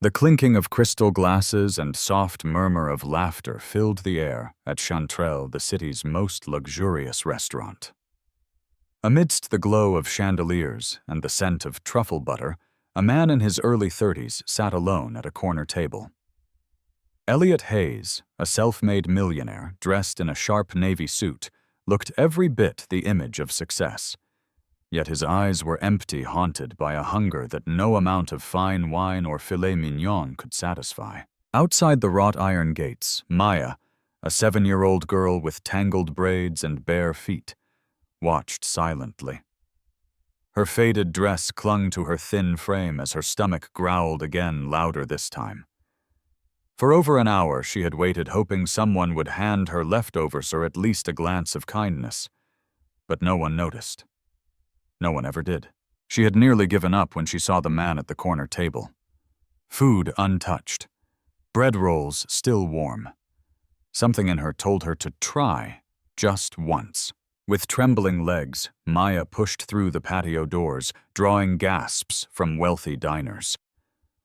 The clinking of crystal glasses and soft murmur of laughter filled the air at Chanterelle, the city's most luxurious restaurant. Amidst the glow of chandeliers and the scent of truffle butter, a man in his early 30s sat alone at a corner table. Elliot Hayes, a self-made millionaire dressed in a sharp navy suit, looked every bit the image of success. Yet his eyes were empty, haunted by a hunger that no amount of fine wine or filet mignon could satisfy. Outside the wrought iron gates, Maya, a 7-year-old girl with tangled braids and bare feet, watched silently. Her faded dress clung to her thin frame as her stomach growled again, louder this time. For over an hour she had waited, hoping someone would hand her leftovers or at least a glance of kindness. But no one noticed. No one ever did. She had nearly given up when she saw the man at the corner table. Food untouched. Bread rolls still warm. Something in her told her to try, just once. With trembling legs, Maya pushed through the patio doors, drawing gasps from wealthy diners.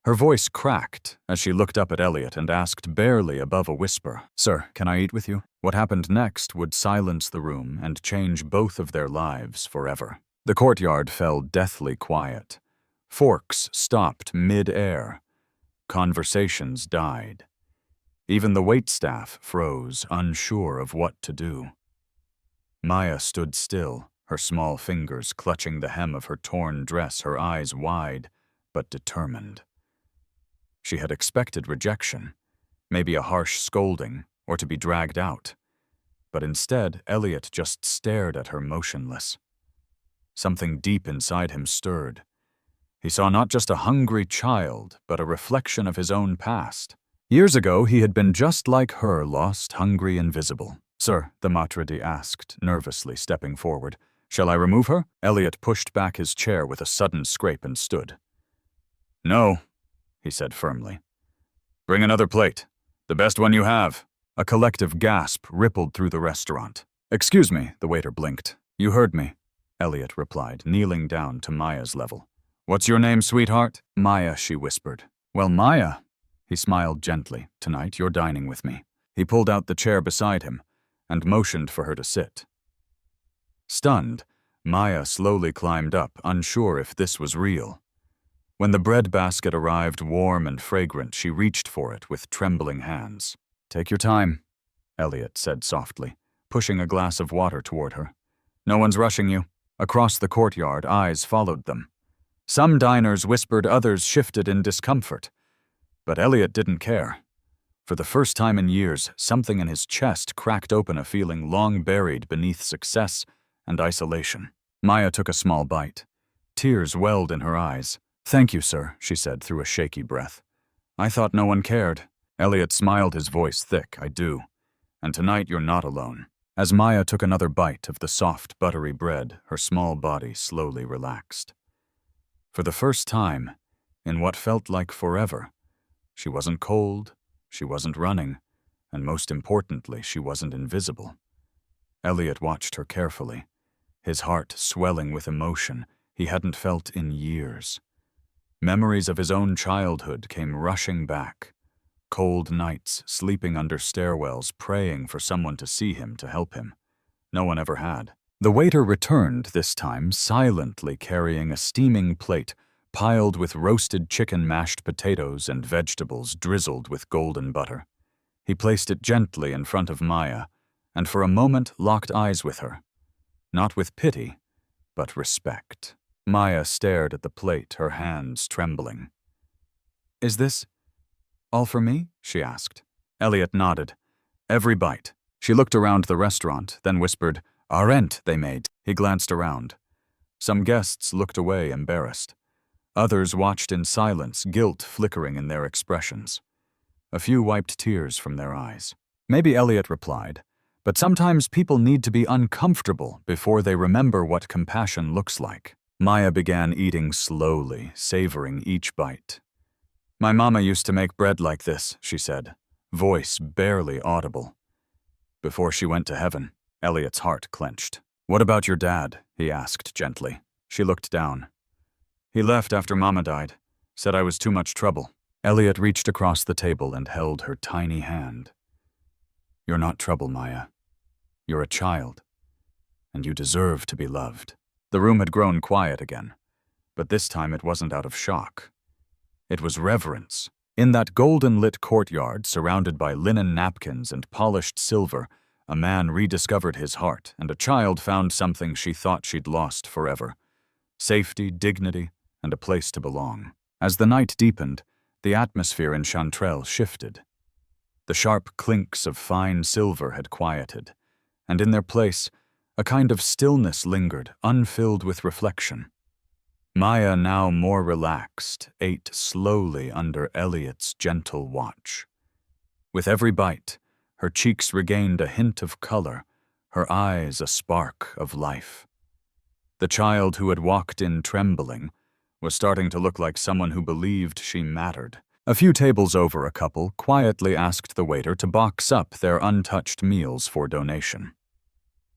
Her voice cracked as she looked up at Elliot and asked barely above a whisper, "Sir, can I eat with you?" What happened next would silence the room and change both of their lives forever. The courtyard fell deathly quiet. Forks stopped mid-air. Conversations died. Even the waitstaff froze, unsure of what to do. Maya stood still, her small fingers clutching the hem of her torn dress, her eyes wide, but determined. She had expected rejection, maybe a harsh scolding, or to be dragged out. But instead, Elliot just stared at her motionless. Something deep inside him stirred. He saw not just a hungry child, but a reflection of his own past. Years ago, he had been just like her, lost, hungry, invisible. "Sir," the maitre asked, nervously stepping forward. "Shall I remove her?" Elliot pushed back his chair with a sudden scrape and stood. "No," he said firmly. "Bring another plate. The best one you have." A collective gasp rippled through the restaurant. "Excuse me," the waiter blinked. "You heard me," Elliot replied, kneeling down to Maya's level. "What's your name, sweetheart?" "Maya," she whispered. "Well, Maya," he smiled gently, "tonight you're dining with me." He pulled out the chair beside him and motioned for her to sit. Stunned, Maya slowly climbed up, unsure if this was real. When the bread basket arrived warm and fragrant, she reached for it with trembling hands. "Take your time," Elliot said softly, pushing a glass of water toward her. "No one's rushing you." Across the courtyard, eyes followed them. Some diners whispered, others shifted in discomfort. But Elliot didn't care. For the first time in years, something in his chest cracked open, a feeling long buried beneath success and isolation. Maya took a small bite. Tears welled in her eyes. "Thank you, sir," she said through a shaky breath. "I thought no one cared." Elliot smiled, his voice thick. "I do. And tonight you're not alone." As Maya took another bite of the soft, buttery bread, her small body slowly relaxed. For the first time, in what felt like forever, she wasn't cold, she wasn't running, and most importantly, she wasn't invisible. Elliot watched her carefully, his heart swelling with emotion he hadn't felt in years. Memories of his own childhood came rushing back. Cold nights, sleeping under stairwells, praying for someone to see him, to help him. No one ever had. The waiter returned, this time silently carrying a steaming plate piled with roasted chicken, mashed potatoes, and vegetables drizzled with golden butter. He placed it gently in front of Maya, and for a moment locked eyes with her. Not with pity, but respect. Maya stared at the plate, her hands trembling. "Is this all for me?" she asked. Elliot nodded. "Every bite." She looked around the restaurant, then whispered, "Arent they made." He glanced around. Some guests looked away, embarrassed. Others watched in silence, guilt flickering in their expressions. A few wiped tears from their eyes. Maybe Elliot replied, but sometimes people need to be uncomfortable before they remember what compassion looks like. Maya began eating slowly, savoring each bite. "My mama used to make bread like this," she said, voice barely audible. "Before she went to heaven." Elliot's heart clenched. "What about your dad?" he asked gently. She looked down. "He left after Mama died. Said I was too much trouble." Elliot reached across the table and held her tiny hand. "You're not trouble, Maya. You're a child, and you deserve to be loved." The room had grown quiet again, but this time it wasn't out of shock. It was reverence. In that golden-lit courtyard, surrounded by linen napkins and polished silver, a man rediscovered his heart, and a child found something she thought she'd lost forever: safety, dignity, and a place to belong. As the night deepened, the atmosphere in Chantrelle shifted. The sharp clinks of fine silver had quieted, and in their place, a kind of stillness lingered, unfilled with reflection. Maya, now more relaxed, ate slowly under Elliot's gentle watch. With every bite, her cheeks regained a hint of color, her eyes a spark of life. The child who had walked in trembling was starting to look like someone who believed she mattered. A few tables over, a couple quietly asked the waiter to box up their untouched meals for donation.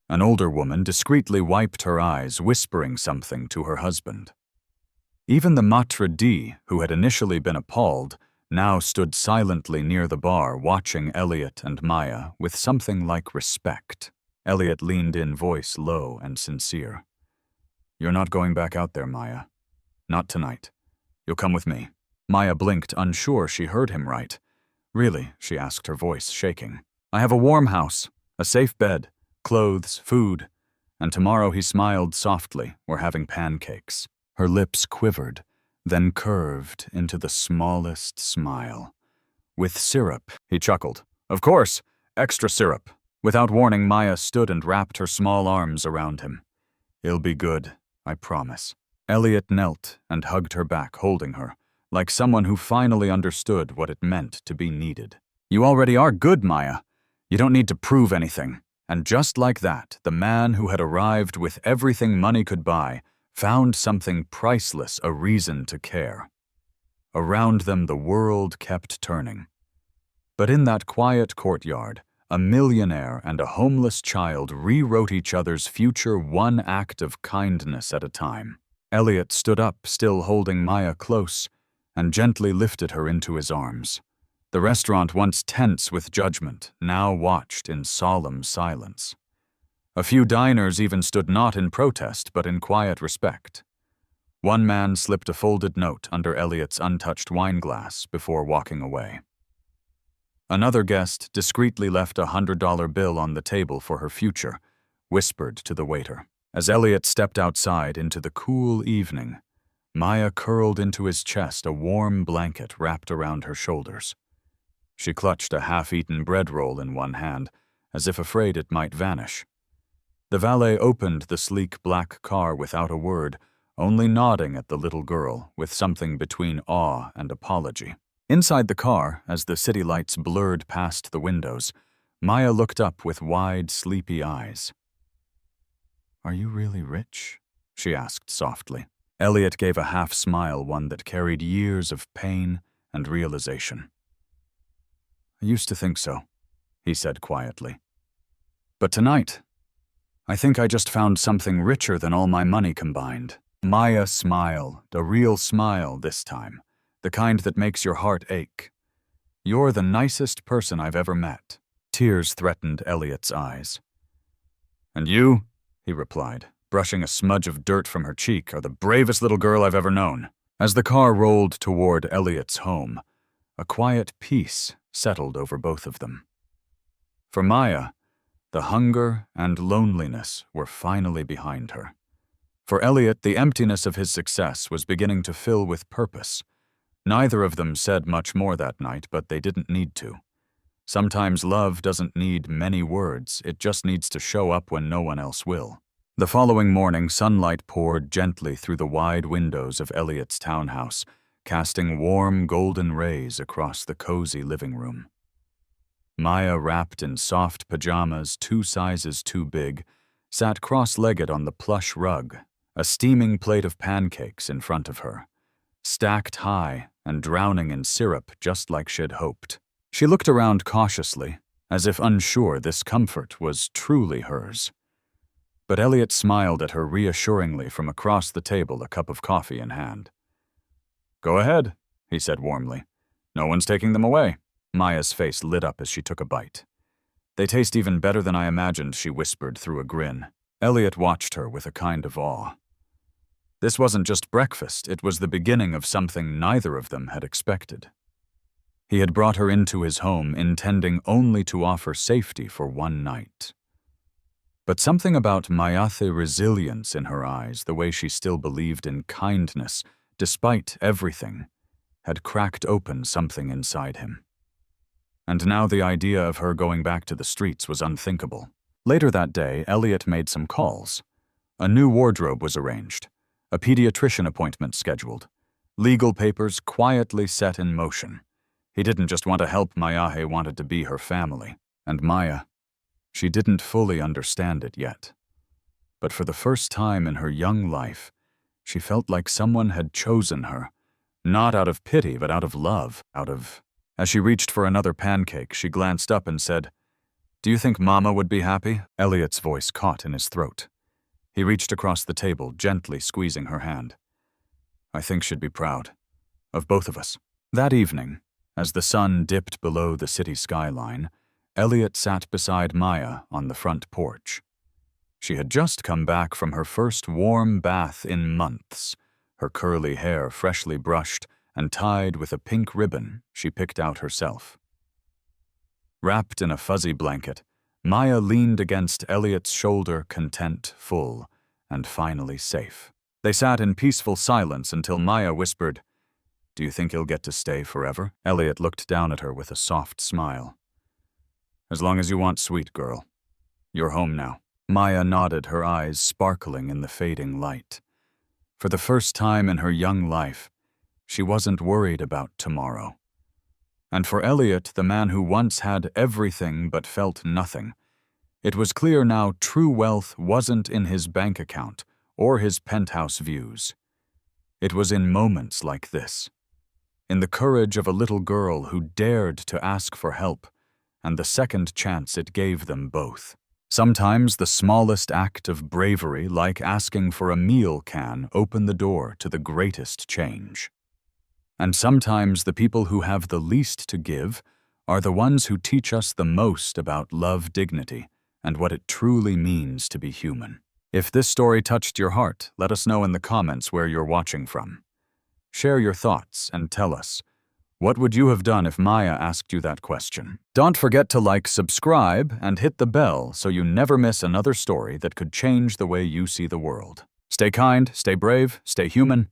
An older woman discreetly wiped her eyes, whispering something to her husband. Even the maitre d', who had initially been appalled, now stood silently near the bar, watching Elliot and Maya with something like respect. Elliot leaned in, voice low and sincere. "You're not going back out there, Maya. Not tonight. You'll come with me." Maya blinked, unsure she heard him right. "Really?" she asked, her voice shaking. "I have a warm house, a safe bed, clothes, food." And tomorrow, he smiled softly, "we're having pancakes." Her lips quivered, then curved into the smallest smile. "With syrup," he chuckled. "Of course, extra syrup." Without warning, Maya stood and wrapped her small arms around him. "It'll be good, I promise." Elliot knelt and hugged her back, holding her, like someone who finally understood what it meant to be needed. "You already are good, Maya. You don't need to prove anything." And just like that, the man who had arrived with everything money could buy found something priceless, a reason to care. Around them, the world kept turning. But in that quiet courtyard, a millionaire and a homeless child rewrote each other's future, one act of kindness at a time. Elliot stood up, still holding Maya close, and gently lifted her into his arms. The restaurant, once tense with judgment, now watched in solemn silence. A few diners even stood not in protest, but in quiet respect. One man slipped a folded note under Elliot's untouched wine glass before walking away. Another guest discreetly left a $100 bill on the table for her future, whispered to the waiter. As Elliot stepped outside into the cool evening, Maya curled into his chest, a warm blanket wrapped around her shoulders. She clutched a half-eaten bread roll in one hand, as if afraid it might vanish. The valet opened the sleek black car without a word, only nodding at the little girl with something between awe and apology. Inside the car, as the city lights blurred past the windows, Maya looked up with wide, sleepy eyes. "Are you really rich?" she asked softly. Elliot gave a half-smile, one that carried years of pain and realization. "I used to think so," he said quietly. "But tonight, I think I just found something richer than all my money combined." Maya smiled, a real smile this time, the kind that makes your heart ache. "You're the nicest person I've ever met." Tears threatened Elliot's eyes. "And you," he replied, brushing a smudge of dirt from her cheek, "are the bravest little girl I've ever known." As the car rolled toward Elliot's home, a quiet peace settled over both of them. For Maya, the hunger and loneliness were finally behind her. For Elliot, the emptiness of his success was beginning to fill with purpose. Neither of them said much more that night, but they didn't need to. Sometimes love doesn't need many words, it just needs to show up when no one else will. The following morning, sunlight poured gently through the wide windows of Elliot's townhouse, casting warm golden rays across the cozy living room. Maya, wrapped in soft pajamas 2 sizes too big, sat cross-legged on the plush rug, a steaming plate of pancakes in front of her, stacked high and drowning in syrup just like she'd hoped. She looked around cautiously, as if unsure this comfort was truly hers. But Elliot smiled at her reassuringly from across the table, a cup of coffee in hand. "Go ahead," he said warmly. No one's taking them away. Maya's face lit up as she took a bite. They taste even better than I imagined, she whispered through a grin. Elliot watched her with a kind of awe. This wasn't just breakfast, it was the beginning of something neither of them had expected. He had brought her into his home, intending only to offer safety for one night. But something about Mayathe resilience in her eyes, the way she still believed in kindness, despite everything, had cracked open something inside him. And now the idea of her going back to the streets was unthinkable. Later that day, Elliot made some calls. A new wardrobe was arranged, a pediatrician appointment scheduled, legal papers quietly set in motion. He didn't just want to help Maya, he wanted to be her family. And Maya, she didn't fully understand it yet. But for the first time in her young life, she felt like someone had chosen her, not out of pity, but out of love, As she reached for another pancake, she glanced up and said, "Do you think Mama would be happy?" Elliot's voice caught in his throat. He reached across the table, gently squeezing her hand. "I think she'd be proud. Of both of us." That evening, as the sun dipped below the city skyline, Elliot sat beside Maya on the front porch. She had just come back from her first warm bath in months, her curly hair freshly brushed and tied with a pink ribbon she picked out herself. Wrapped in a fuzzy blanket, Maya leaned against Elliot's shoulder, content, full, and finally safe. They sat in peaceful silence until Maya whispered, "Do you think he'll get to stay forever?" Elliot looked down at her with a soft smile. "As long as you want, sweet girl. You're home now." Maya nodded, her eyes sparkling in the fading light. For the first time in her young life, she wasn't worried about tomorrow. And for Elliot, the man who once had everything but felt nothing, it was clear now true wealth wasn't in his bank account or his penthouse views. It was in moments like this, in the courage of a little girl who dared to ask for help, and the second chance it gave them both. Sometimes the smallest act of bravery, like asking for a meal, can open the door to the greatest change. And sometimes the people who have the least to give are the ones who teach us the most about love, dignity, and what it truly means to be human. If this story touched your heart, let us know in the comments where you're watching from. Share your thoughts and tell us, what would you have done if Maya asked you that question? Don't forget to like, subscribe, and hit the bell so you never miss another story that could change the way you see the world. Stay kind, stay brave, stay human,